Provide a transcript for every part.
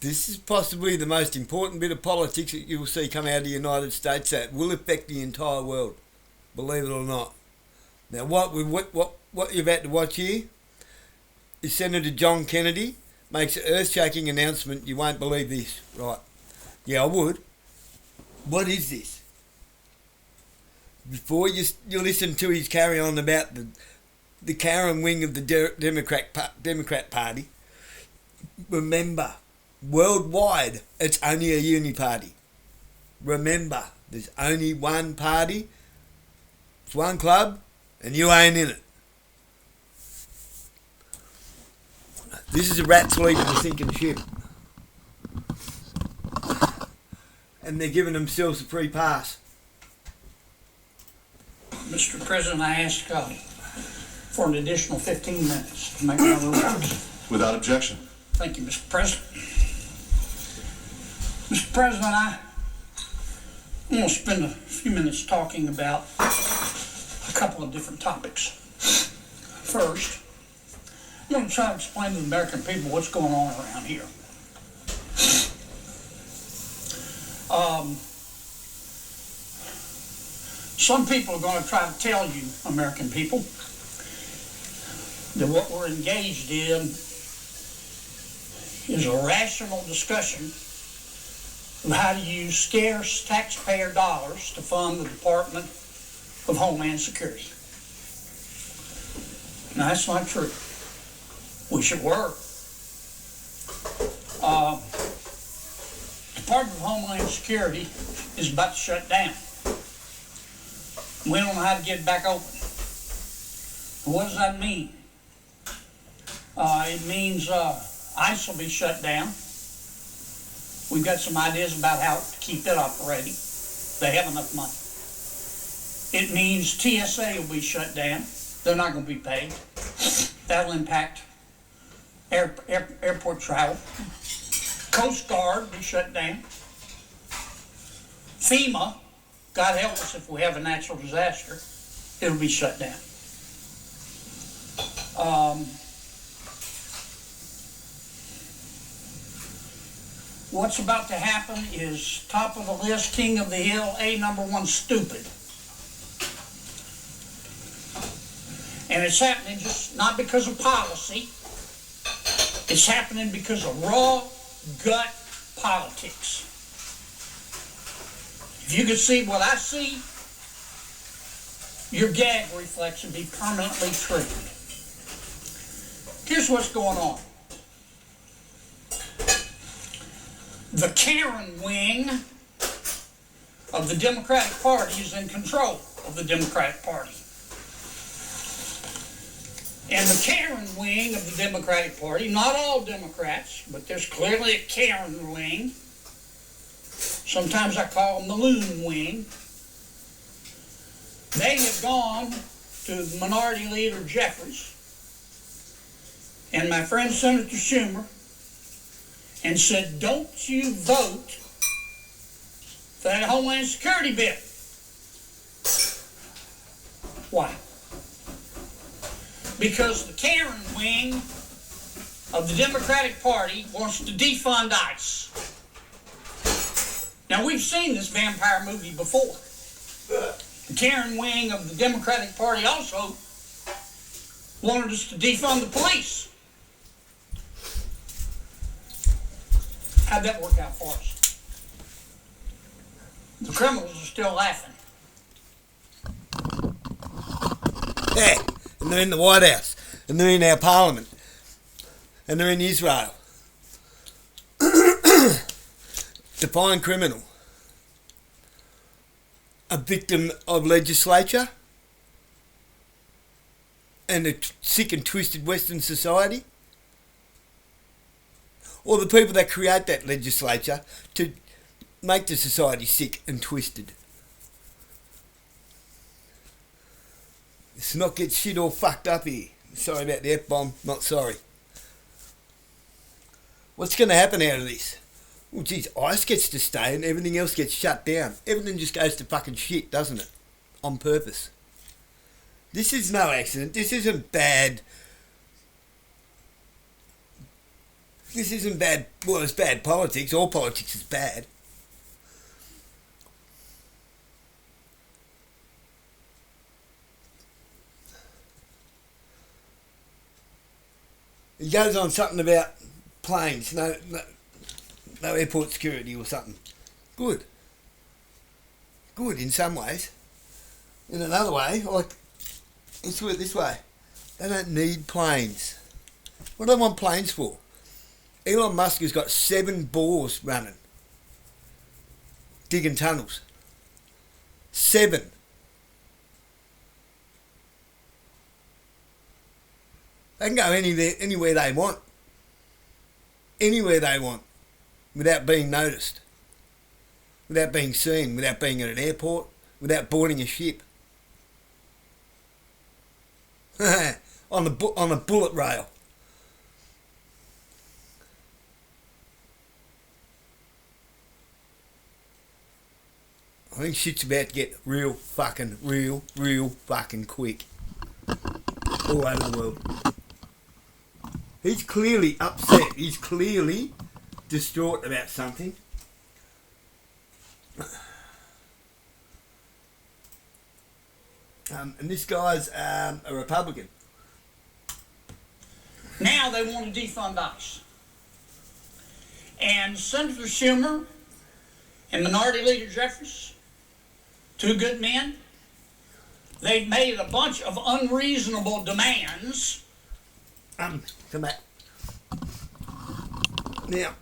This is possibly the most important bit of politics that you'll see come out of the United States that will affect the entire world, believe it or not. Now, what you're about to watch here is Senator John Kennedy makes an earth-shaking announcement. You won't believe this, right? Yeah, I would. What is this? Before you listen to his carry on about the Karen wing of the Democrat Party, remember, worldwide, it's only a uniparty. Remember, there's only one party, it's one club, and you ain't in it. This is a rat leaving the sinking ship. And they're giving themselves a free pass. Mr. President, I ask for an additional 15 minutes to make my remarks. Without objection. Thank you, Mr. President. Mr. President, I want to spend a few minutes talking about a couple of different topics. First, I'm going to try to explain to the American people what's going on around here. Some people are going to try to tell you, American people, that what we're engaged in is a rational discussion of how to use scarce taxpayer dollars to fund the Department of Homeland Security. Now, that's not true. We should work. Department of Homeland Security is about to shut down. We don't know how to get it back open. What does that mean? It means ICE will be shut down. We've got some ideas about how to keep it operating. They have enough money. It means TSA will be shut down. They're not going to be paid. That'll impact airport travel. Coast Guard will be shut down. FEMA, God help us if we have a natural disaster, it'll be shut down. What's about to happen is top of the list, king of the hill, number one, stupid. And it's happening just not because of policy. It's happening because of raw gut politics. If you could see what I see, your gag reflex would be permanently triggered. Here's what's going on. The Karen wing of the Democratic Party is in control of the Democratic Party. And the Karen wing of the Democratic Party, not all Democrats, but there's clearly a Karen wing. Sometimes I call them the loon wing. They have gone to Minority Leader Jeffries and my friend Senator Schumer and said, don't you vote for that Homeland Security bill. Why? Because the Karen wing of the Democratic Party wants to defund ICE. Now, we've seen this vampire movie before. The Karen wing of the Democratic Party also wanted us to defund the police. How'd that work out for us? The criminals are still laughing. Yeah, and they're in the White House, and they're in our Parliament, and they're in Israel. Define criminal. A victim of legislature and a sick and twisted Western society, or the people that create that legislature to make the society sick and twisted. Let's not get shit all fucked up here. Sorry about the F-bomb, not sorry. What's going to happen out of this? Well, geez, ICE gets to stay and everything else gets shut down. Everything just goes to fucking shit, doesn't it? On purpose. This is no accident. This isn't bad. This isn't bad. Well, it's bad politics. All politics is bad. He goes on something about planes, no airport security or something. Good in some ways. In another way, like, let's put it this way, they don't need planes. What do they want planes for? Elon Musk has got 7 bores running, digging tunnels. 7. They can go anywhere they want. Anywhere they want. Without being noticed. Without being seen. Without being at an airport. Without boarding a ship. on a bullet rail. I think shit's about to get real fucking quick. All over the world. He's clearly upset. He's clearly distraught about something. And this guy's a Republican. Now they want to defund ICE. And Senator Schumer and Minority Leader Jeffries, 2 good men, they've made a bunch of unreasonable demands. Come back. Now,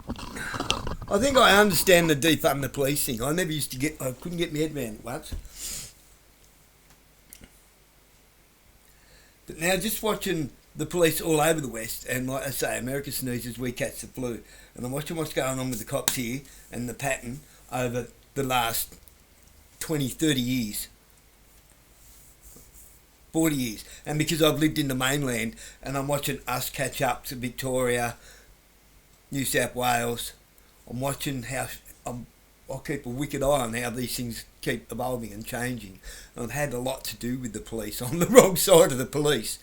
I think I understand the defund the police thing. I couldn't get my head around it once. But now just watching the police all over the West, and like I say, America sneezes, we catch the flu. And I'm watching what's going on with the cops here and the pattern over the last 20, 30 years. 40 years. And because I've lived in the mainland and I'm watching us catch up to Victoria, New South Wales, I'm watching how I'll keep a wicked eye on how these things keep evolving and changing. And I've had a lot to do with the police. I'm the wrong side of the police.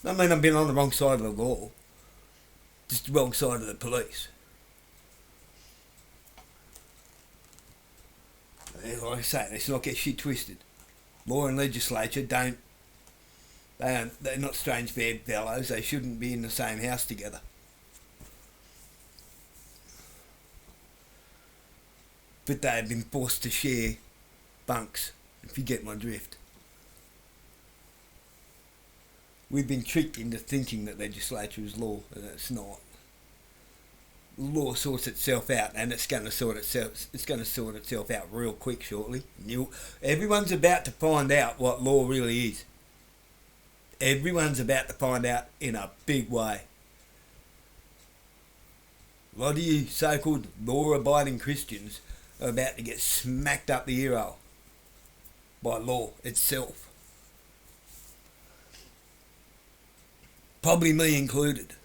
I mean, I've been on the wrong side of the law. Just the wrong side of the police. Like I say, let's not get shit twisted. Law and legislature they're not strange bedfellows. They shouldn't be in the same house together. But they have been forced to share bunks, if you get my drift. We've been tricked into thinking that legislature is law, and it's not. Law sorts itself out, and it's going to sort itself out real quick shortly. Everyone's about to find out what law really is. Everyone's about to find out in a big way. A lot of you so-called law-abiding Christians are about to get smacked up the ear hole by law itself. Probably me included.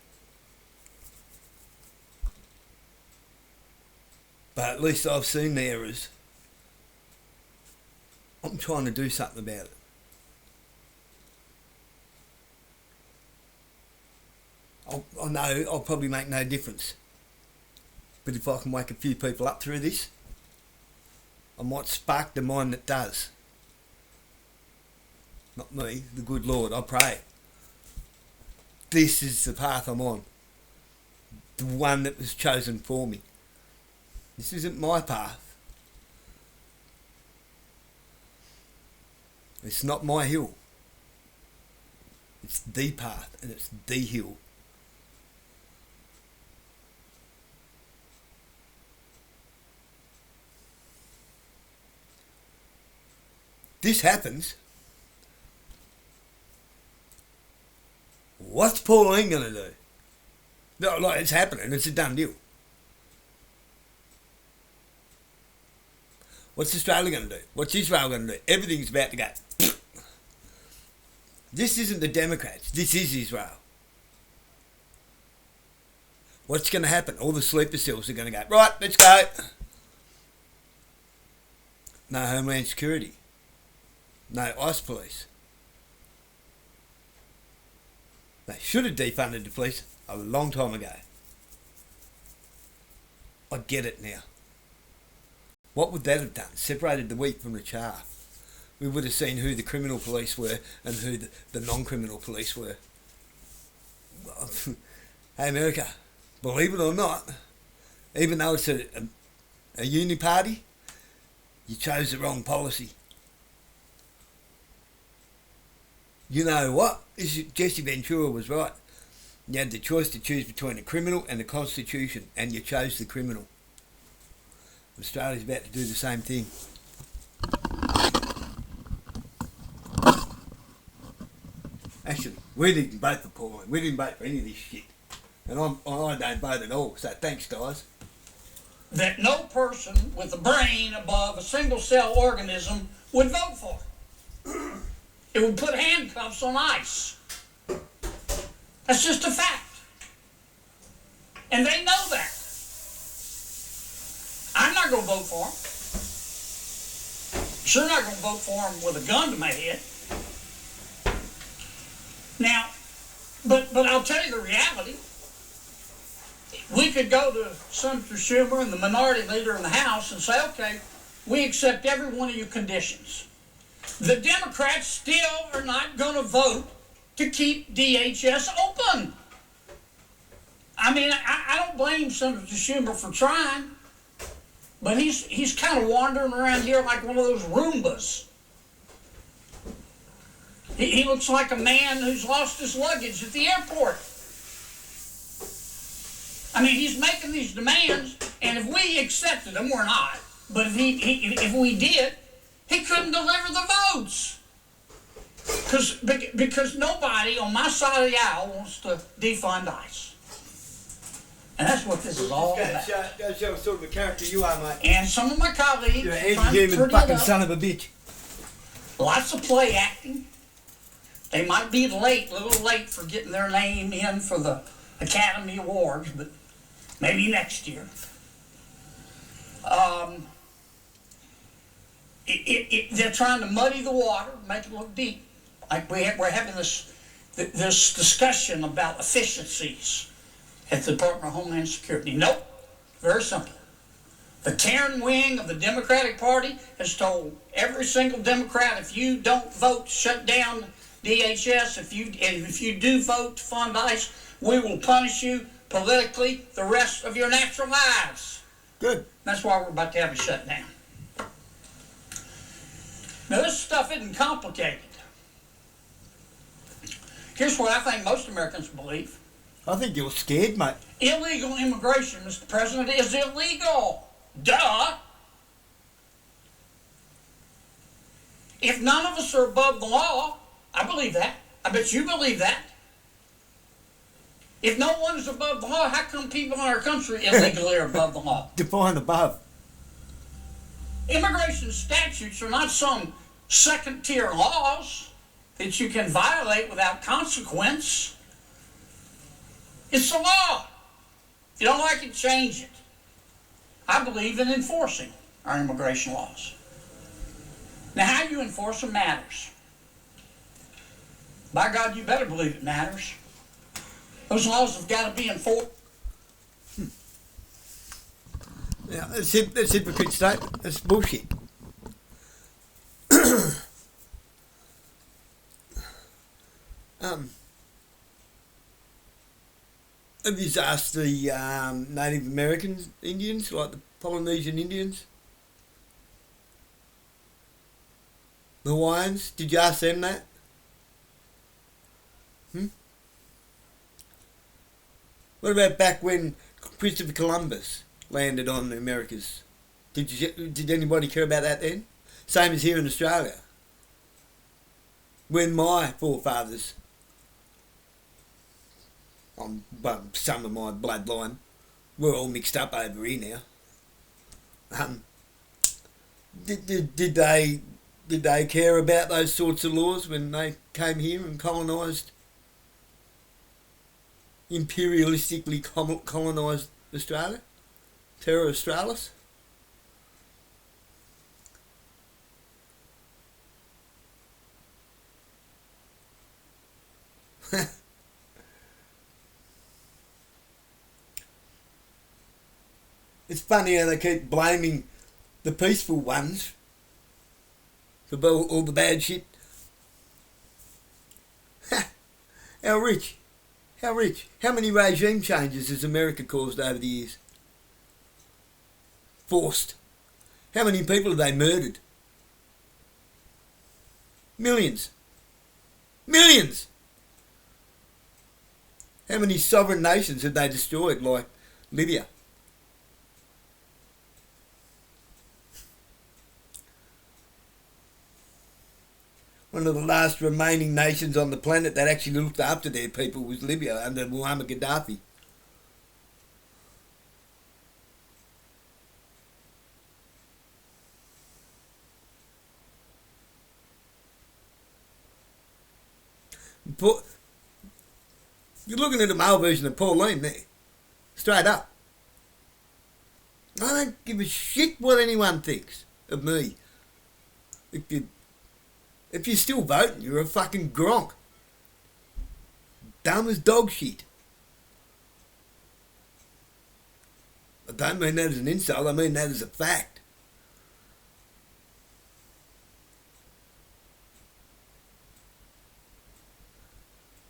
But at least I've seen the errors. I'm trying to do something about it. I know I'll probably make no difference. But if I can wake a few people up through this, I might spark the mind that does. Not me, the good Lord, I pray. This is the path I'm on. The one that was chosen for me. This isn't my path. It's not my hill. It's the path and it's the hill. This happens. What's Pauline going to do? No, like, it's happening. It's a done deal. What's Australia going to do? What's Israel going to do? Everything's about to go. This isn't the Democrats. This is Israel. What's going to happen? All the sleeper cells are going to go, right, let's go. No Homeland Security. No ICE police. They should have defunded the police a long time ago. I get it now. What would that have done? Separated the wheat from the chaff. We would have seen who the criminal police were and who the non-criminal police were. Well, hey, America, believe it or not, even though it's a uni party, you chose the wrong policy. You know what? Jesse Ventura was right. You had the choice to choose between the criminal and the Constitution, and you chose the criminal. Australia's about to do the same thing. Actually, we didn't vote for Pauline. We didn't vote for any of this shit. And I don't vote at all, so thanks, guys. That no person with a brain above a single-cell organism would vote for. It would put handcuffs on ICE. That's just a fact. And they know that. I'm not going to vote for them. Sure not going to vote for them with a gun to my head. Now, but I'll tell you the reality. We could go to Senator Schumer and the minority leader in the House and say, okay, we accept every one of your conditions. The Democrats still are not going to vote to keep DHS open. I mean, I don't blame Senator Schumer for trying, but he's kind of wandering around here like one of those Roombas. He looks like a man who's lost his luggage at the airport. I mean, he's making these demands, and if we accepted them, we're not. But if we did, he couldn't deliver the votes. Because nobody on my side of the aisle wants to defund ICE. And that's what this is all about. That shows sort of a character you are, mate. And some of my colleagues You're an trying to anti-human pretty it fucking up. son of a bitch. Lots of play acting. They might be a little late for getting their name in for the Academy Awards, but maybe next year. They're trying to muddy the water, make it look deep. Like we're having this discussion about efficiencies at the Department of Homeland Security. Nope, very simple. The Karen wing of the Democratic Party has told every single Democrat, if you don't vote to shut down DHS, if you do vote to fund ICE, we will punish you politically the rest of your natural lives. Good. That's why we're about to have a shutdown. Now, this stuff isn't complicated. Here's what I think most Americans believe. I think you're scared, mate. Illegal immigration, Mr. President, is illegal. Duh. If none of us are above the law, I believe that. I bet you believe that. If no one is above the law, how come people in our country illegally are above the law? Define above. Immigration statutes are not some second-tier laws that you can violate without consequence. It's the law. If you don't like it, change it. I believe in enforcing our immigration laws. Now, how you enforce them matters. By God, you better believe it matters. Those laws have got to be enforced. Yeah, that's hypocrite statement. That's bullshit. Have you asked the Native American Indians, like the Polynesian Indians? The Hawaiians? Did you ask them that? What about back when Christopher Columbus landed on the Americas? Did anybody care about that then? Same as here in Australia. When my forefathers, some of my bloodline, we're all mixed up over here now. Did they care about those sorts of laws when they came here and colonised, imperialistically colonised Australia? Terra Australis? It's funny how they keep blaming the peaceful ones for all the bad shit. How rich? How rich? How many regime changes has America caused over the years? Forced. How many people have they murdered? Millions. Millions! How many sovereign nations have they destroyed, like Libya? One of the last remaining nations on the planet that actually looked after their people was Libya under Muammar Gaddafi. You're looking at the male version of Pauline there. Straight up. I don't give a shit what anyone thinks of me. If you're still voting, you're a fucking gronk. Dumb as dog shit. I don't mean that as an insult, I mean that as a fact.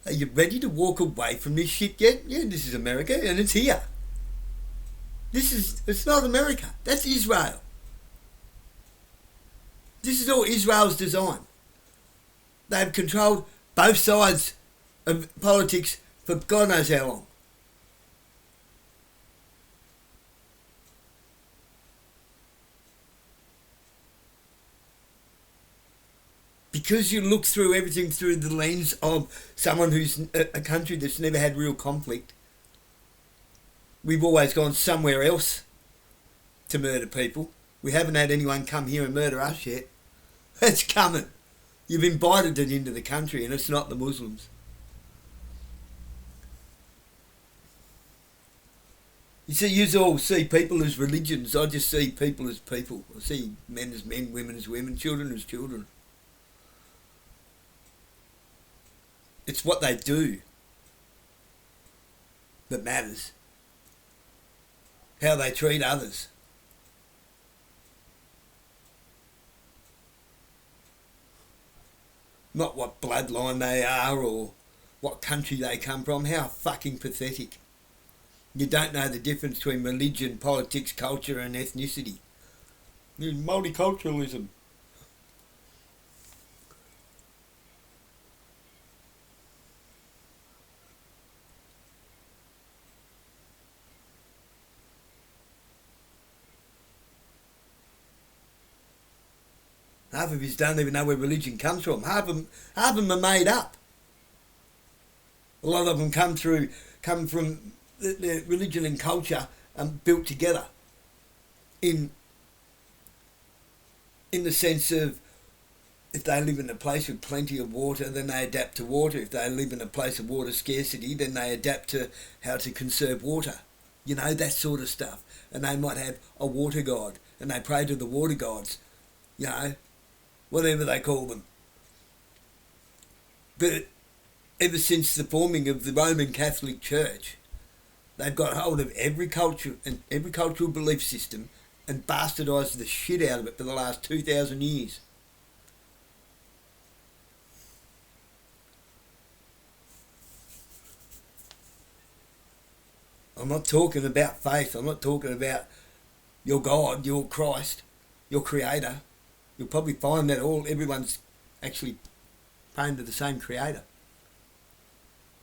Are you ready to walk away from this shit yet? Yeah, this is America and it's here. It's not America, that's Israel. This is all Israel's design. They've controlled both sides of politics for God knows how long. Because you look through everything through the lens of someone who's a country that's never had real conflict, we've always gone somewhere else to murder people. We haven't had anyone come here and murder us yet. It's coming. You've invited it into the country and it's not the Muslims. You see, you all see people as religions. I just see people as people. I see men as men, women as women, children as children. It's what they do that matters. How they treat others. Not what bloodline they are or what country they come from. How fucking pathetic. You don't know the difference between religion, politics, culture and ethnicity. Multiculturalism. Half of us don't even know where religion comes from. Half of them are made up. A lot of them come from the religion and culture built together in the sense of if they live in a place with plenty of water, then they adapt to water. If they live in a place of water scarcity, then they adapt to how to conserve water. You know, that sort of stuff. And they might have a water god and they pray to the water gods. You know, whatever they call them. But ever since the forming of the Roman Catholic Church, they've got hold of every culture and every cultural belief system and bastardised the shit out of it for the last 2,000 years. I'm not talking about faith. I'm not talking about your God, your Christ, your Creator. You'll probably find that everyone's actually praying to the same Creator.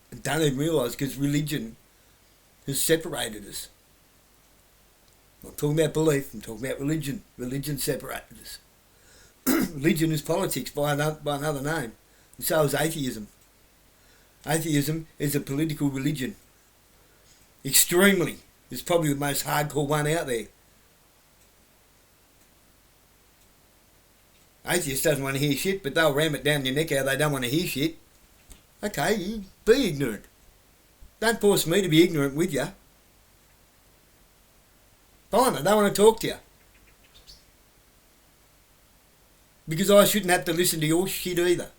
And don't even realise because religion has separated us. I'm not talking about belief, I'm talking about religion. Religion separated us. Religion is politics by another name. And so is atheism. Atheism is a political religion. Extremely. It's probably the most hardcore one out there. Atheist doesn't want to hear shit, but they'll ram it down your neck how they don't want to hear shit. Okay, you be ignorant. Don't force me to be ignorant with you. Fine, I don't want to talk to you. Because I shouldn't have to listen to your shit either.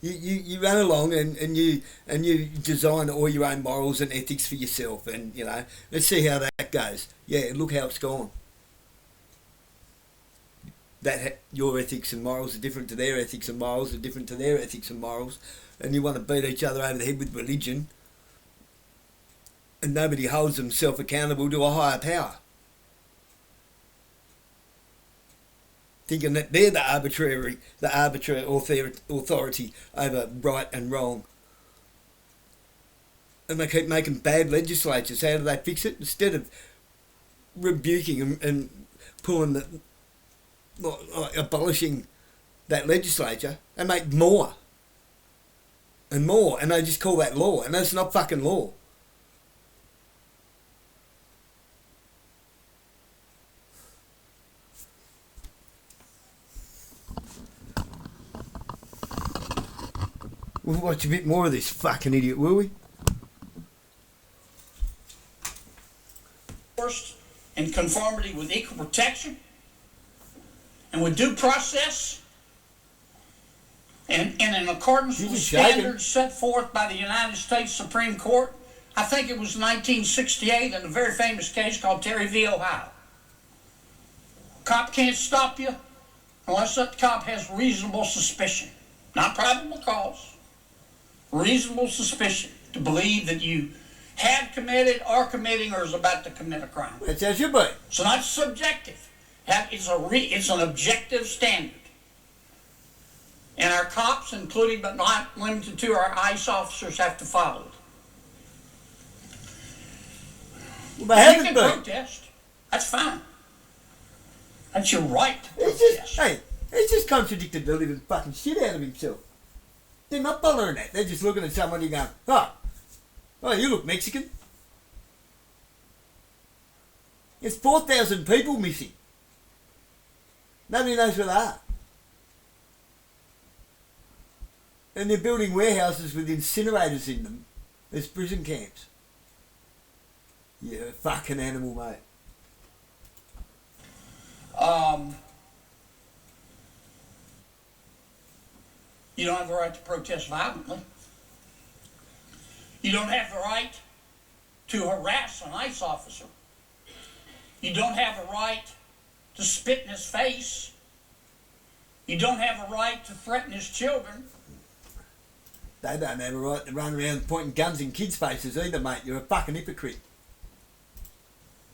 You run along and you design all your own morals and ethics for yourself, and let's see how that goes. Yeah, look how it's gone. Your ethics and morals are different to their ethics and morals are different to their ethics and morals, and you want to beat each other over the head with religion, and nobody holds themselves accountable to a higher power, thinking that they're the arbitrary authority over right and wrong. And they keep making bad legislatures. How do they fix it? Instead of rebuking and pulling abolishing that legislature, they make more and more, and they just call that law, and that's not fucking law. We'll watch a bit more of this fucking idiot, will we? First, in conformity with equal protection and with due process, and in accordance with standards set forth by the United States Supreme Court. I think it was 1968 in a very famous case called Terry v. Ohio. Cop can't stop you unless that cop has reasonable suspicion, not probable cause. Reasonable suspicion to believe that you have committed, are committing, or is about to commit a crime. That's how it should be. So not subjective. It's an objective standard. And our cops, including but not limited to our ICE officers, have to follow it. Well, they haven't you can been. protest. That's fine. That's your right to protest. He's just contradicted the living fucking shit out of himself. They're not bothering that. They're just looking at somebody going, oh, you look Mexican. There's 4,000 people missing. Nobody knows where they are. And they're building warehouses with incinerators in them as prison camps. You're a fucking animal, mate. You don't have the right to protest violently. You don't have the right to harass an ICE officer. You don't have the right to spit in his face. You don't have a right to threaten his children. They don't have a right to run around pointing guns in kids' faces either, mate. You're a fucking hypocrite.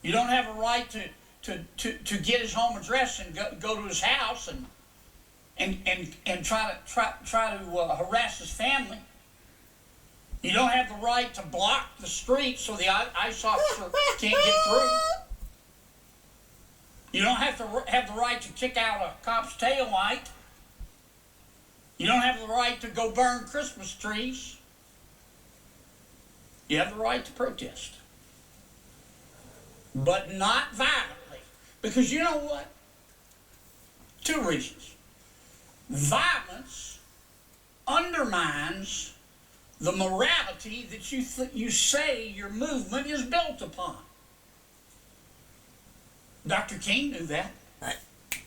You don't have a right to get his home address and go to his house and try to harass his family. You don't have the right to block the street so the ICE officer can't get through. You don't have the right to kick out a cop's tail light. You don't have the right to go burn Christmas trees. You have the right to protest. But not violently. Because you know what? Two reasons. Violence undermines the morality that you say your movement is built upon. Dr. King knew that. Hey,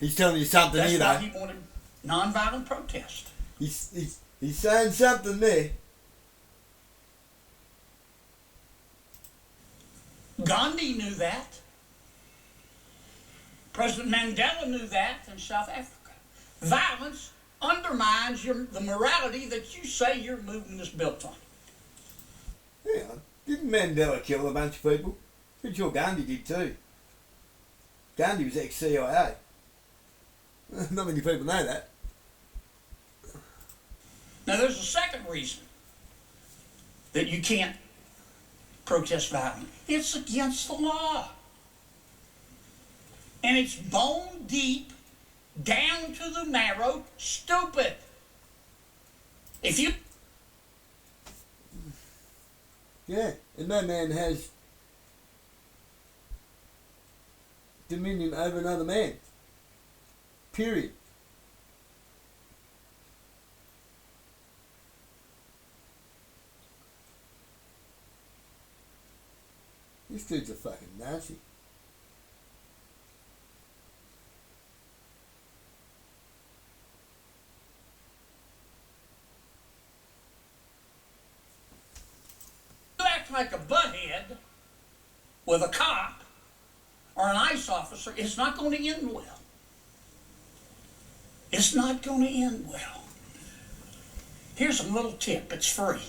he's telling you something here, though. That's why he wanted nonviolent protest. He's saying something there. Gandhi knew that. President Mandela knew that in South Africa. Violence undermines the morality that you say your movement is built on. Yeah, didn't Mandela kill a bunch of people? Pretty sure Gandhi did too. Gandhi was ex-CIA. Not many people know that. Now there's a second reason that you can't protest violently. It's against the law. And it's bone deep, down to the marrow, stupid. If you... Yeah, and no man has dominion over another man. Period. This dude's a fucking Nazi. act like a butthead with a cop or an ICE officer, it's not going to end well. It's not going to end well. Here's a little tip. It's free.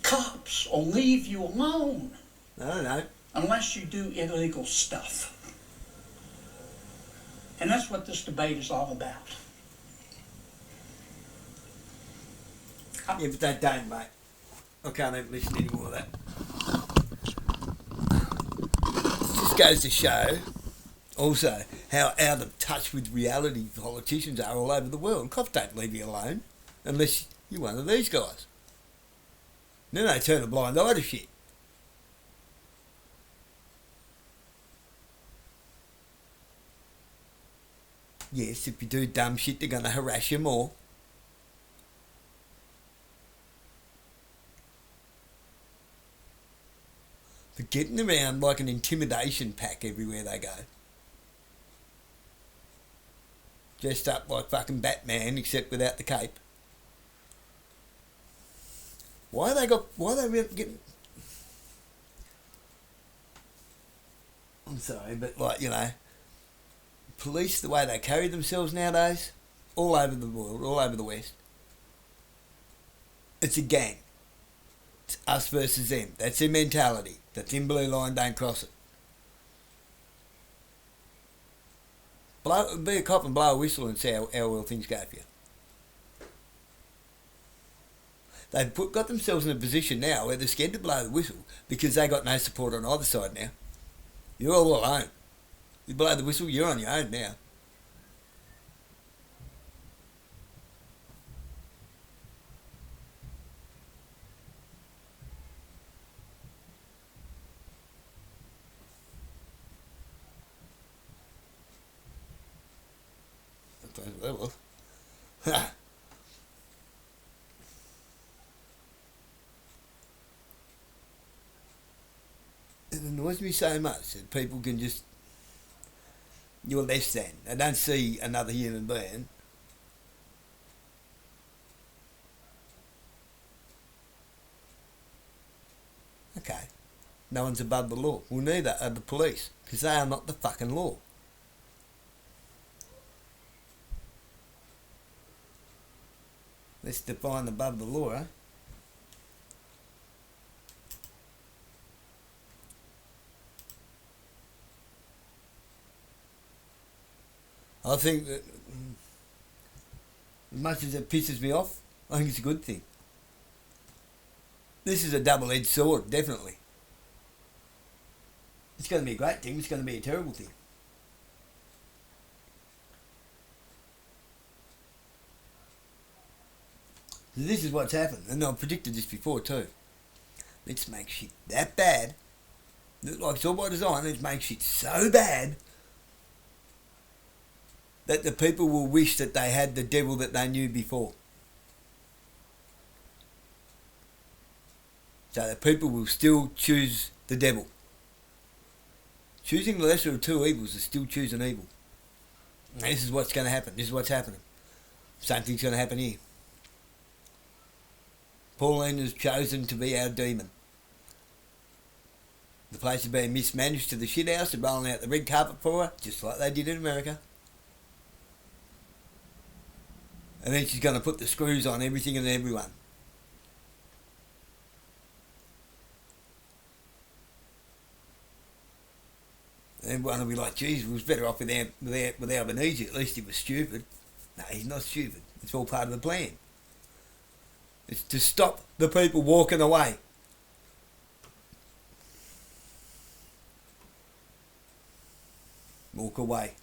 Cops will leave you alone. No. Unless you do illegal stuff. And that's what this debate is all about. Yeah, but they don't, mate. I can't even listen to any more of that. It just goes to show, also, how out of touch with reality politicians are all over the world. Cops don't leave you alone, unless you're one of these guys. Then they turn a blind eye to shit. Yes, if you do dumb shit, they're going to harass you more. They're getting around like an intimidation pack everywhere they go. Dressed up like fucking Batman, except without the cape. Why are they getting... I'm sorry, but like, you know... Police, the way they carry themselves nowadays, all over the world, all over the West, it's a gang. It's us versus them. That's their mentality. The thin blue line, don't cross it. Be a cop and blow a whistle and see how well things go for you. They've got themselves in a position now where they're scared to blow the whistle because they got no support on either side now. You're all alone. You blow the whistle, you're on your own now. It annoys me so much that people can just... You're less than. They don't see another human being. Okay. No one's above the law. Well, neither are the police, because they are not the fucking law. Let's define above the law, eh? I think that, as much as it pisses me off, I think it's a good thing. This is a double-edged sword, definitely. It's going to be a great thing, it's going to be a terrible thing. So this is what's happened, and I've predicted this before too. Let's make shit that bad, like it's all by design, let's make shit so bad that the people will wish that they had the devil that they knew before. So the people will still choose the devil. Choosing the lesser of two evils is still choosing evil. And this is what's going to happen. This is what's happening. Same thing's going to happen here. Pauline has chosen to be our demon. The place is being mismanaged to the shit house and rolling out the red carpet for her, just like they did in America. And then she's going to put the screws on everything and everyone. And everyone will be like, geez, we was better off with Albanese. At least he was stupid. No, he's not stupid. It's all part of the plan. It's to stop the people walking away. Walk away.